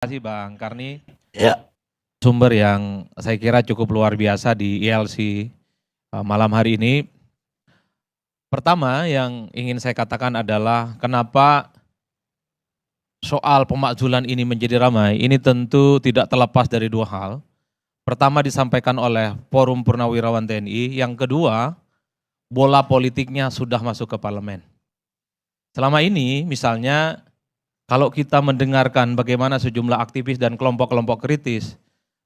Terima kasih Bang Karni, Ya, sumber yang saya kira cukup luar biasa di ILC malam hari ini. Pertama yang ingin saya katakan adalah kenapa soal pemakzulan ini menjadi ramai, ini tentu tidak terlepas dari dua hal. Pertama disampaikan oleh Forum Purnawirawan TNI, yang kedua bola politiknya sudah masuk ke parlemen. Selama ini misalnya kalau kita mendengarkan bagaimana sejumlah aktivis dan kelompok-kelompok kritis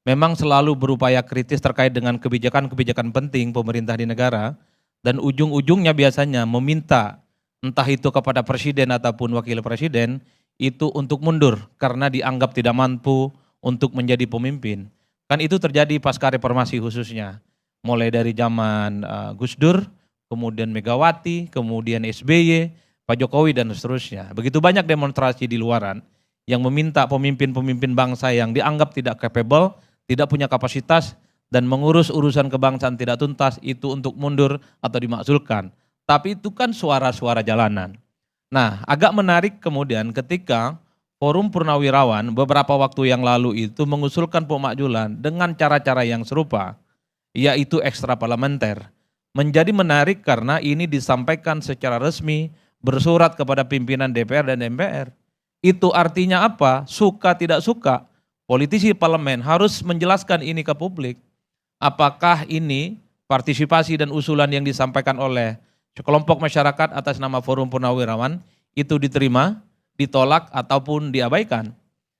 memang selalu berupaya kritis terkait dengan kebijakan-kebijakan penting pemerintah di negara, dan ujung-ujungnya biasanya meminta entah itu kepada presiden ataupun wakil presiden itu untuk mundur karena dianggap tidak mampu untuk menjadi pemimpin. Kan itu terjadi pasca reformasi khususnya, mulai dari zaman Gus Dur, kemudian Megawati, kemudian SBY, Pak Jokowi dan seterusnya. Begitu banyak demonstrasi di luaran yang meminta pemimpin-pemimpin bangsa yang dianggap tidak capable, tidak punya kapasitas, dan mengurus urusan kebangsaan tidak tuntas itu untuk mundur atau dimakzulkan. Tapi itu kan suara-suara jalanan. Nah, agak menarik kemudian ketika Forum Purnawirawan beberapa waktu yang lalu itu mengusulkan pemakzulan dengan cara-cara yang serupa, yaitu ekstra parlementer. Menjadi menarik karena ini disampaikan secara resmi bersurat kepada pimpinan DPR dan MPR. Itu artinya apa? Suka tidak suka, politisi parlemen harus menjelaskan ini ke publik. Apakah ini partisipasi dan usulan yang disampaikan oleh sekelompok masyarakat atas nama Forum Purnawirawan itu diterima, ditolak, ataupun diabaikan.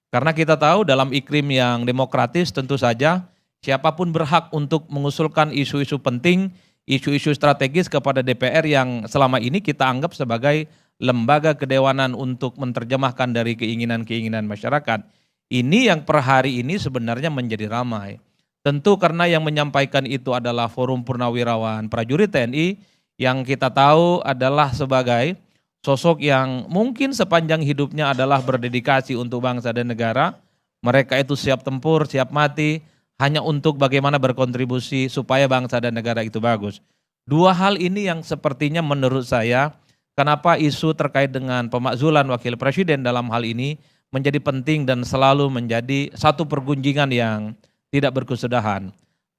Karena kita tahu dalam iklim yang demokratis tentu saja siapapun berhak untuk mengusulkan isu-isu penting, isu-isu strategis kepada DPR yang selama ini kita anggap sebagai lembaga kedewanan untuk menerjemahkan dari keinginan-keinginan masyarakat. Ini yang per hari ini sebenarnya menjadi ramai. Tentu karena yang menyampaikan itu adalah Forum Purnawirawan Prajurit TNI yang kita tahu adalah sebagai sosok yang mungkin sepanjang hidupnya adalah berdedikasi untuk bangsa dan negara. Mereka itu siap tempur, siap mati, hanya untuk bagaimana berkontribusi supaya bangsa dan negara itu bagus. Dua hal ini yang sepertinya menurut saya, kenapa isu terkait dengan pemakzulan wakil presiden dalam hal ini menjadi penting dan selalu menjadi satu pergunjingan yang tidak berkesudahan.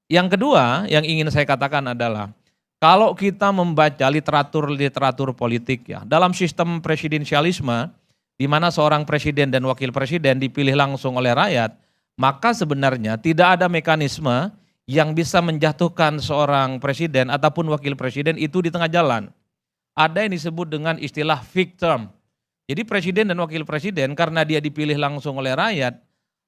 Yang kedua yang ingin saya katakan adalah, kalau kita membaca literatur politik ya, dalam sistem presidensialisme, di mana seorang presiden dan wakil presiden dipilih langsung oleh rakyat, maka sebenarnya tidak ada mekanisme yang bisa menjatuhkan seorang presiden ataupun wakil presiden itu di tengah jalan. Ada yang disebut dengan istilah fixed term. Jadi presiden dan wakil presiden karena dia dipilih langsung oleh rakyat,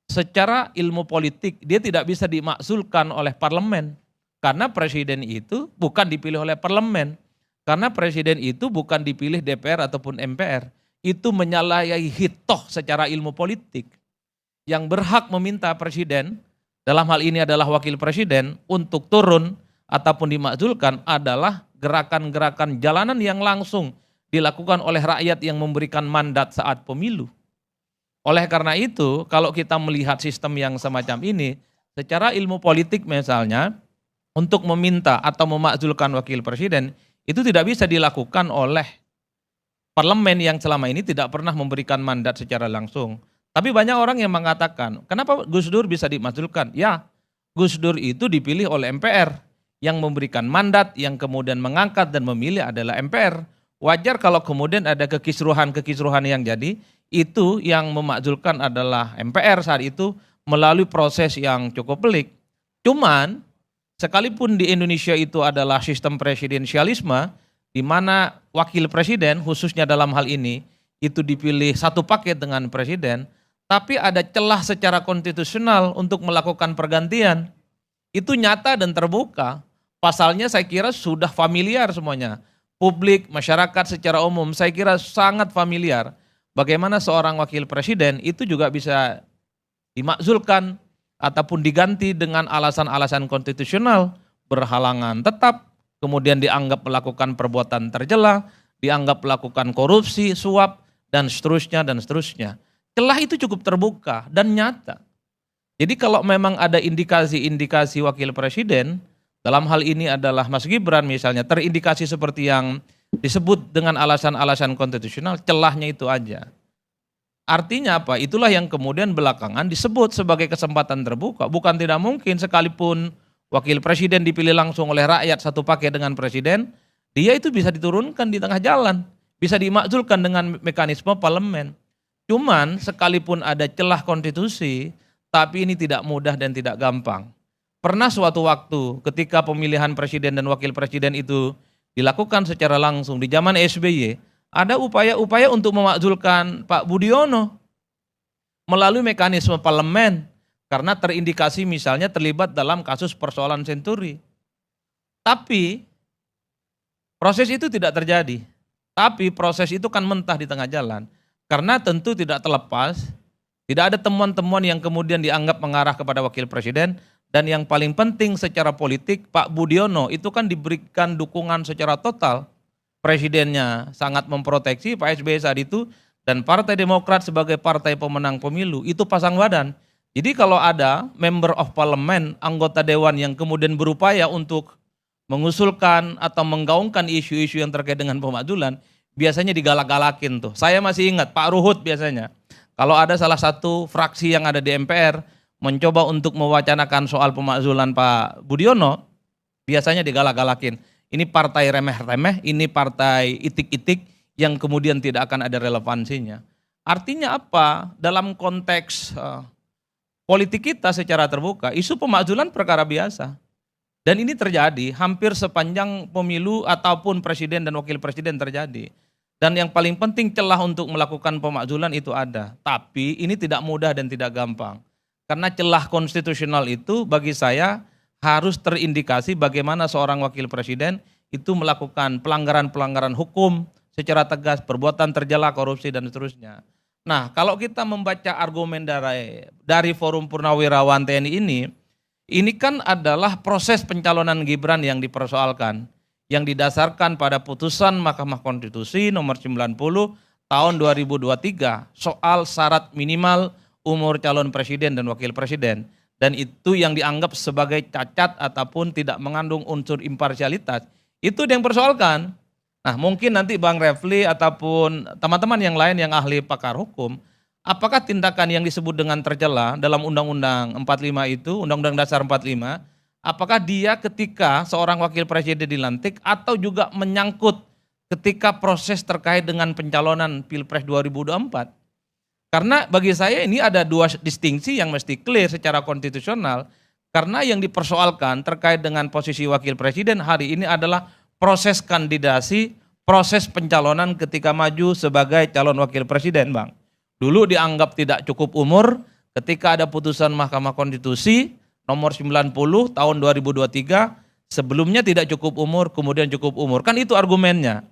secara ilmu politik dia tidak bisa dimakzulkan oleh parlemen. Karena presiden itu bukan dipilih oleh parlemen. Karena presiden itu bukan dipilih DPR ataupun MPR. Itu menyalahi hitoh secara ilmu politik. Yang berhak meminta presiden, dalam hal ini adalah wakil presiden, untuk turun ataupun dimakzulkan adalah gerakan-gerakan jalanan yang langsung dilakukan oleh rakyat yang memberikan mandat saat pemilu. Oleh karena itu, kalau kita melihat sistem yang semacam ini, secara ilmu politik misalnya, untuk meminta atau memakzulkan wakil presiden, itu tidak bisa dilakukan oleh parlemen yang selama ini tidak pernah memberikan mandat secara langsung. Tapi banyak orang yang mengatakan, kenapa Gus Dur bisa dimakzulkan? Ya, Gus Dur itu dipilih oleh MPR, yang memberikan mandat, yang kemudian mengangkat dan memilih adalah MPR. Wajar kalau kemudian ada kekisruhan yang jadi, itu yang memakzulkan adalah MPR saat itu melalui proses yang cukup pelik. Cuman, sekalipun di Indonesia itu adalah sistem presidensialisme, di mana wakil presiden khususnya dalam hal ini, itu dipilih satu paket dengan presiden, tapi ada celah secara konstitusional untuk melakukan pergantian. Itu nyata dan terbuka. Pasalnya saya kira sudah familiar semuanya. Publik, masyarakat secara umum saya kira sangat familiar. Bagaimana seorang wakil presiden itu juga bisa dimakzulkan ataupun diganti dengan alasan-alasan konstitusional, berhalangan tetap, kemudian dianggap melakukan perbuatan tercela, dianggap melakukan korupsi, suap, dan seterusnya, dan seterusnya. Celah itu cukup terbuka dan nyata. Jadi kalau memang ada indikasi-indikasi wakil presiden, dalam hal ini adalah Mas Gibran misalnya, terindikasi seperti yang disebut dengan alasan-alasan konstitusional, celahnya itu aja. Artinya apa? Itulah yang kemudian belakangan disebut sebagai kesempatan terbuka. Bukan tidak mungkin sekalipun wakil presiden dipilih langsung oleh rakyat satu paket dengan presiden, dia itu bisa diturunkan di tengah jalan, bisa dimakzulkan dengan mekanisme parlemen. Cuman sekalipun ada celah konstitusi, tapi ini tidak mudah dan tidak gampang. Pernah suatu waktu ketika pemilihan presiden dan wakil presiden itu dilakukan secara langsung di zaman SBY, ada upaya-upaya untuk memakzulkan Pak Budiono melalui mekanisme parlemen karena terindikasi misalnya terlibat dalam kasus persoalan Senturi. Tapi proses itu tidak terjadi. Tapi proses itu kan mentah di tengah jalan. Karena tentu tidak terlepas, tidak ada temuan-temuan yang kemudian dianggap mengarah kepada wakil presiden. Dan yang paling penting secara politik, Pak Budiono itu kan diberikan dukungan secara total. Presidennya sangat memproteksi Pak SBY saat itu, dan Partai Demokrat sebagai partai pemenang pemilu itu pasang badan. Jadi kalau ada member of parliament, anggota dewan yang kemudian berupaya untuk mengusulkan atau menggaungkan isu-isu yang terkait dengan pemakzulan, biasanya digalak-galakin tuh. Saya masih ingat Pak Ruhut biasanya, kalau ada salah satu fraksi yang ada di MPR mencoba untuk mewacanakan soal pemakzulan Pak Budiono, biasanya digalak-galakin. Ini partai remeh-remeh, ini partai itik-itik yang kemudian tidak akan ada relevansinya. Artinya apa? Dalam konteks politik kita secara terbuka, isu pemakzulan perkara biasa. Dan ini terjadi hampir sepanjang pemilu ataupun presiden dan wakil presiden terjadi. Dan yang paling penting celah untuk melakukan pemakzulan itu ada. Tapi ini tidak mudah dan tidak gampang. Karena celah konstitusional itu bagi saya harus terindikasi bagaimana seorang wakil presiden itu melakukan pelanggaran-pelanggaran hukum secara tegas, perbuatan tercela, korupsi dan seterusnya. Nah, kalau kita membaca argumen dari Forum Purnawirawan TNI ini kan adalah proses pencalonan Gibran yang dipersoalkan, yang didasarkan pada putusan Mahkamah Konstitusi nomor 90 tahun 2023 soal syarat minimal umur calon presiden dan wakil presiden. Dan itu yang dianggap sebagai cacat ataupun tidak mengandung unsur imparsialitas. Itu yang persoalkan. Nah, mungkin nanti Bang Refli ataupun teman-teman yang lain yang ahli pakar hukum, apakah tindakan yang disebut dengan tercela dalam Undang-Undang 45 itu, Undang-Undang Dasar 45, apakah dia ketika seorang wakil presiden dilantik atau juga menyangkut ketika proses terkait dengan pencalonan Pilpres 2024? Karena bagi saya ini ada dua distingsi yang mesti clear secara konstitusional. Karena yang dipersoalkan terkait dengan posisi wakil presiden hari ini adalah proses kandidasi, proses pencalonan ketika maju sebagai calon wakil presiden, Bang. Dulu dianggap tidak cukup umur, ketika ada putusan Mahkamah Konstitusi nomor 90 tahun 2023, sebelumnya tidak cukup umur, kemudian cukup umur. Kan itu argumennya.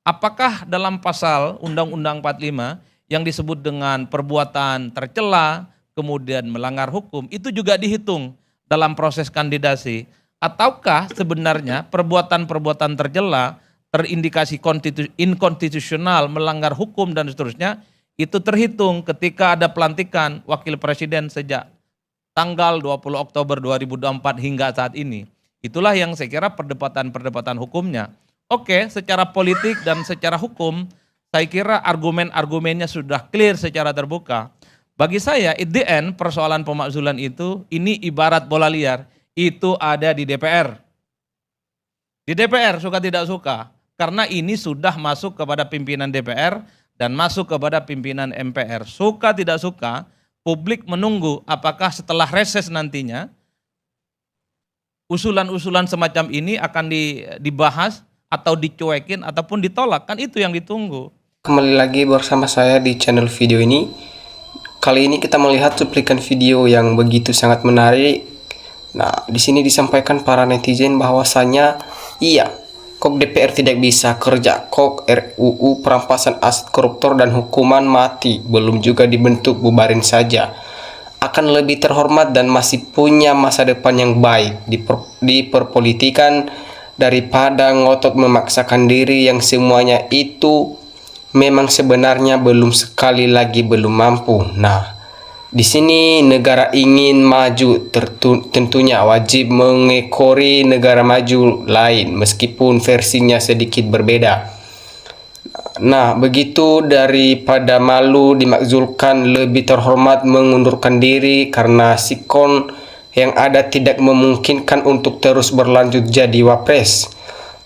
Apakah dalam pasal Undang-Undang 45 yang disebut dengan perbuatan tercela, kemudian melanggar hukum, itu juga dihitung dalam proses kandidasi? Ataukah sebenarnya perbuatan-perbuatan tercela, terindikasi inkonstitusional, melanggar hukum dan seterusnya, itu terhitung ketika ada pelantikan wakil presiden sejak tanggal 20 Oktober 2024 hingga saat ini? Itulah yang saya kira perdebatan-perdebatan hukumnya. Oke, secara politik dan secara hukum, saya kira argumen-argumennya sudah clear secara terbuka. Bagi saya, at the end, persoalan pemakzulan itu, ini ibarat bola liar, itu ada di DPR. Di DPR, suka tidak suka, karena ini sudah masuk kepada pimpinan DPR dan masuk kepada pimpinan MPR. Suka tidak suka, publik menunggu apakah setelah reses nantinya, usulan-usulan semacam ini akan dibahas atau dicuekin ataupun ditolak, kan itu yang ditunggu. Kembali lagi bersama saya di channel video ini. Kali ini kita melihat cuplikan video yang begitu sangat menarik. Nah, di sini disampaikan para netizen bahwasanya iya, kok DPR tidak bisa kerja, kok RUU perampasan aset koruptor dan hukuman mati belum juga dibentuk, bubarin saja. Akan lebih terhormat dan masih punya masa depan yang baik di perpolitikan daripada ngotot memaksakan diri yang semuanya itu memang sebenarnya sekali lagi belum mampu. Nah, di sini negara ingin maju, tentunya wajib mengekori negara maju lain meskipun versinya sedikit berbeda. Nah, begitu daripada malu dimakzulkan, lebih terhormat mengundurkan diri karena sikon yang ada tidak memungkinkan untuk terus berlanjut jadi wapres.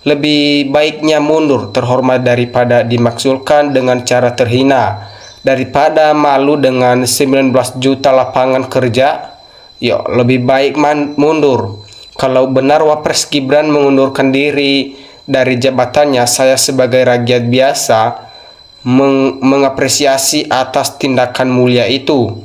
Lebih baiknya mundur terhormat daripada dimakzulkan dengan cara terhina. Daripada malu dengan 19 juta lapangan kerja, yuk lebih baik mundur. Kalau benar Wapres Gibran mengundurkan diri dari jabatannya, saya sebagai rakyat biasa mengapresiasi atas tindakan mulia itu.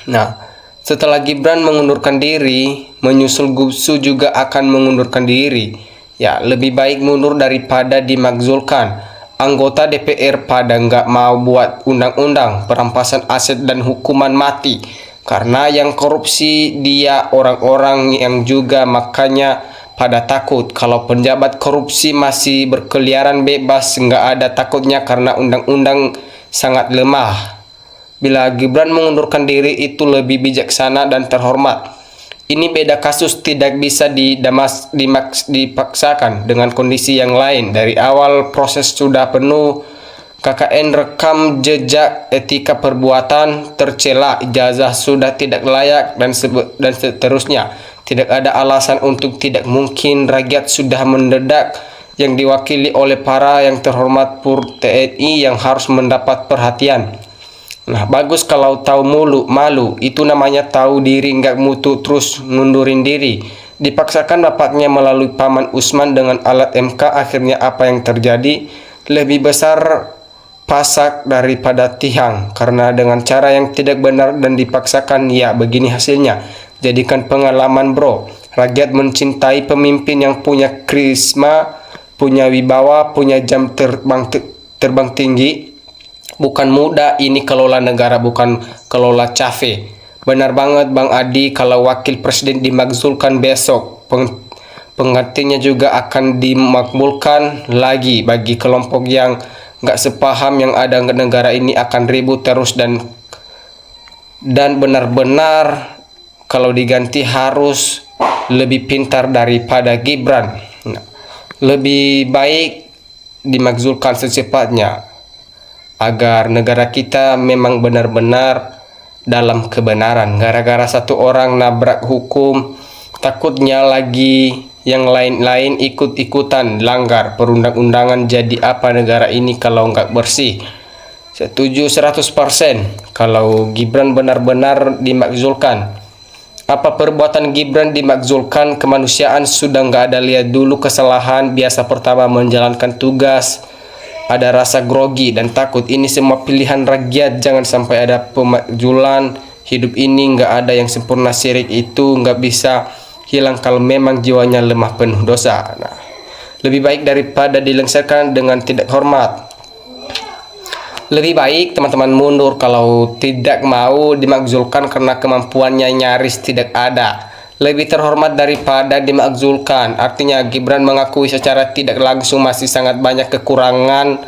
Nah, setelah Gibran mengundurkan diri, menyusul Gubsu juga akan mengundurkan diri. Ya, lebih baik mundur daripada dimakzulkan. Anggota DPR pada nggak mau buat undang-undang perampasan aset dan hukuman mati. Karena yang korupsi dia orang-orang yang juga, makanya pada takut kalau penjabat korupsi masih berkeliaran bebas, nggak ada takutnya karena undang-undang sangat lemah. Bila Gibran mengundurkan diri itu lebih bijaksana dan terhormat. Ini beda kasus, tidak bisa dipaksakan dengan kondisi yang lain. Dari awal proses sudah penuh, KKN rekam jejak etika perbuatan tercela, ijazah sudah tidak layak dan seterusnya. Tidak ada alasan untuk tidak mungkin. Rakyat sudah mendedak yang diwakili oleh para yang terhormat Pur TNI yang harus mendapat perhatian. Nah, bagus kalau tahu malu, itu namanya tahu diri, nggak mutu terus ngundurin diri. Dipaksakan bapaknya melalui Paman Usman dengan alat MK, akhirnya apa yang terjadi? Lebih besar pasak daripada tihang, karena dengan cara yang tidak benar dan dipaksakan, ya begini hasilnya. Jadikan pengalaman bro, rakyat mencintai pemimpin yang punya karisma, punya wibawa, punya jam terbang tinggi. Bukan mudah ini kelola negara, bukan kelola cafe. Benar banget Bang Adi, kalau wakil presiden dimakzulkan besok, penggantinya juga akan dimakmulkan lagi. Bagi kelompok yang nggak sepaham yang ada negara ini akan ribut terus, dan benar-benar kalau diganti harus lebih pintar daripada Gibran. Nah, lebih baik dimakzulkan secepatnya agar negara kita memang benar-benar dalam kebenaran. Gara-gara satu orang nabrak hukum, takutnya lagi yang lain-lain ikut-ikutan langgar perundang-undangan. Jadi apa negara ini kalau nggak bersih? Setuju 100% kalau Gibran benar-benar dimakzulkan. Apa perbuatan Gibran dimakzulkan? Kemanusiaan sudah nggak ada. Lihat dulu kesalahan biasa pertama menjalankan tugas, ada rasa grogi dan takut. Ini semua pilihan rakyat, jangan sampai ada pemakzulan. Hidup ini nggak ada yang sempurna, syirik itu nggak bisa hilang kalau memang jiwanya lemah penuh dosa. Nah, lebih baik daripada dilengsarkan dengan tidak hormat. Lebih baik teman-teman mundur kalau tidak mau dimakzulkan karena kemampuannya nyaris tidak ada. Lebih terhormat daripada dimakzulkan. Artinya Gibran mengakui secara tidak langsung masih sangat banyak kekurangan.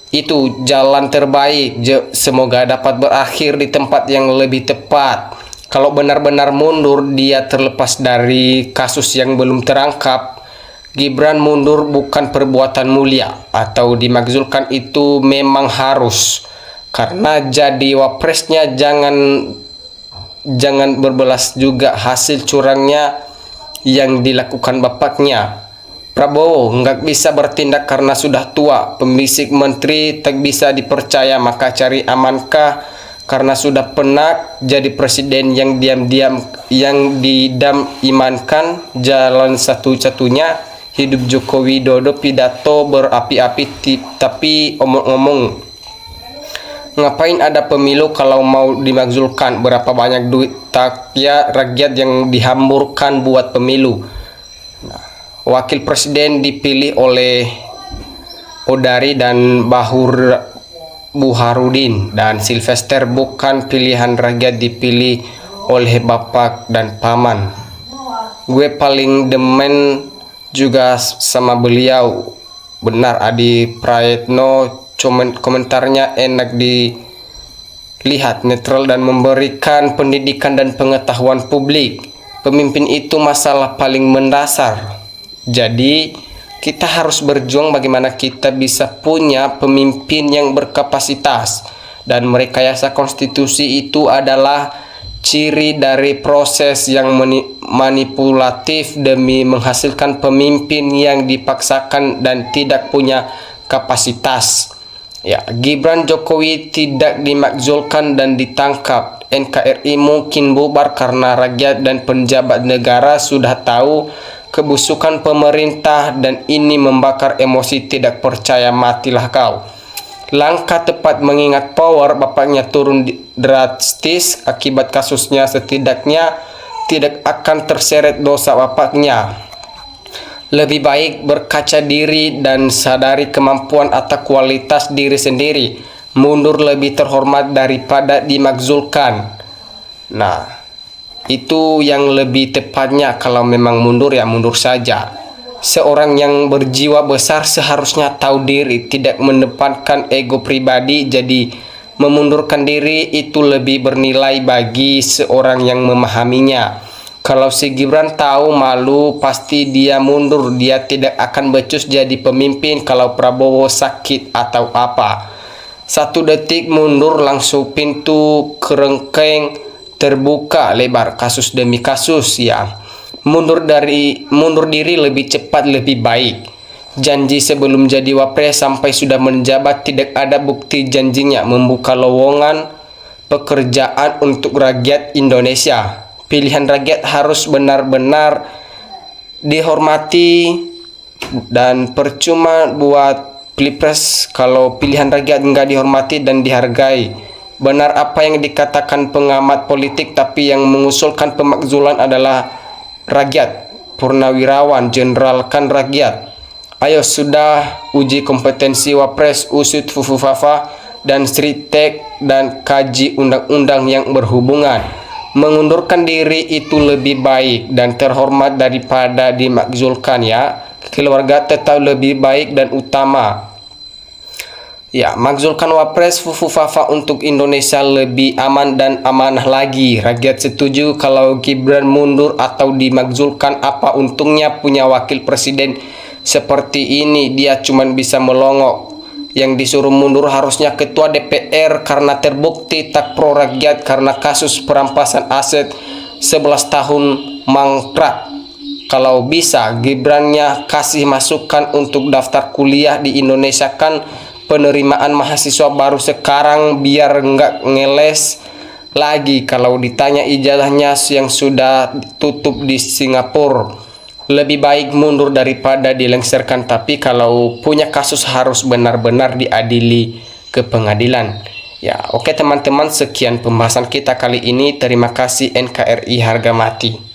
Itu jalan terbaik. Semoga dapat berakhir di tempat yang lebih tepat. Kalau benar-benar mundur, dia terlepas dari kasus yang belum terangkap. Gibran mundur bukan perbuatan mulia, atau dimakzulkan itu memang harus. Karena jadi wapresnya jangan berbelas juga hasil curangnya yang dilakukan bapaknya. Prabowo nggak bisa bertindak karena sudah tua. Pembisik menteri tak bisa dipercaya, maka cari amankah karena sudah penat jadi presiden yang diam-diam, yang imankan. Jalan satu-satunya hidup Joko Widodo, pidato berapi-api tapi omong-omong. Ngapain ada pemilu kalau mau dimakzulkan? Berapa banyak duit tak ya rakyat yang dihamburkan buat pemilu. Nah, wakil presiden dipilih oleh Odari dan Buharudin, dan Sylvester bukan pilihan rakyat, dipilih oleh bapak dan paman. Gue paling demen juga sama beliau. Benar, Adi Praetno, komentarnya enak dilihat, netral dan memberikan pendidikan dan pengetahuan publik. Pemimpin itu masalah paling mendasar. Jadi kita harus berjuang bagaimana kita bisa punya pemimpin yang berkapasitas. Dan merekayasa konstitusi itu adalah ciri dari proses yang manipulatif demi menghasilkan pemimpin yang dipaksakan dan tidak punya kapasitas. Ya, Gibran Jokowi tidak dimakzulkan dan ditangkap. NKRI mungkin bubar karena rakyat dan penjabat negara sudah tahu kebusukan pemerintah dan ini membakar emosi tidak percaya matilah kau. Langkah tepat mengingat power bapaknya turun drastis akibat kasusnya, setidaknya tidak akan terseret dosa bapaknya. Lebih baik berkaca diri dan sadari kemampuan atau kualitas diri sendiri. Mundur lebih terhormat daripada dimakzulkan. Nah, itu yang lebih tepatnya. Kalau memang mundur ya mundur saja. Seorang yang berjiwa besar seharusnya tahu diri, tidak mendepankan ego pribadi. Jadi memundurkan diri itu lebih bernilai bagi seorang yang memahaminya. Kalau si Gibran tahu malu, pasti dia mundur. Dia tidak akan becus jadi pemimpin kalau Prabowo sakit atau apa. 1 detik mundur langsung pintu kerengkeng terbuka lebar, kasus demi kasus ya. Mundur diri lebih cepat lebih baik. Janji sebelum jadi wapres sampai sudah menjabat tidak ada bukti janjinya membuka lowongan pekerjaan untuk rakyat Indonesia. Pilihan rakyat harus benar-benar dihormati dan percuma buat pilpres kalau pilihan rakyat enggak dihormati dan dihargai. Benar apa yang dikatakan pengamat politik, tapi yang mengusulkan pemakzulan adalah rakyat. Purnawirawan Jenderal kan rakyat. Ayo sudah uji kompetensi wapres, usut fufufafa dan stritek dan kaji undang-undang yang berhubungan. Mengundurkan diri itu lebih baik dan terhormat daripada dimakzulkan ya. Keluarga tetap lebih baik dan utama. Ya, makzulkan wapres fufufafa untuk Indonesia lebih aman dan amanah lagi. Rakyat setuju kalau Gibran mundur atau dimakzulkan, apa untungnya punya wakil presiden seperti ini? Dia cuma bisa melongok. Yang disuruh mundur harusnya ketua DPR karena terbukti tak pro rakyat karena kasus perampasan aset 11 tahun mangkrak. Kalau bisa Gibrannya kasih masukan untuk daftar kuliah di Indonesia, kan penerimaan mahasiswa baru sekarang biar nggak ngeles lagi kalau ditanya ijazahnya yang sudah tutup di Singapura. Lebih baik mundur daripada dilengsarkan, tapi kalau punya kasus harus benar-benar diadili ke pengadilan. Ya, oke teman-teman, sekian pembahasan kita kali ini. Terima kasih. NKRI harga mati.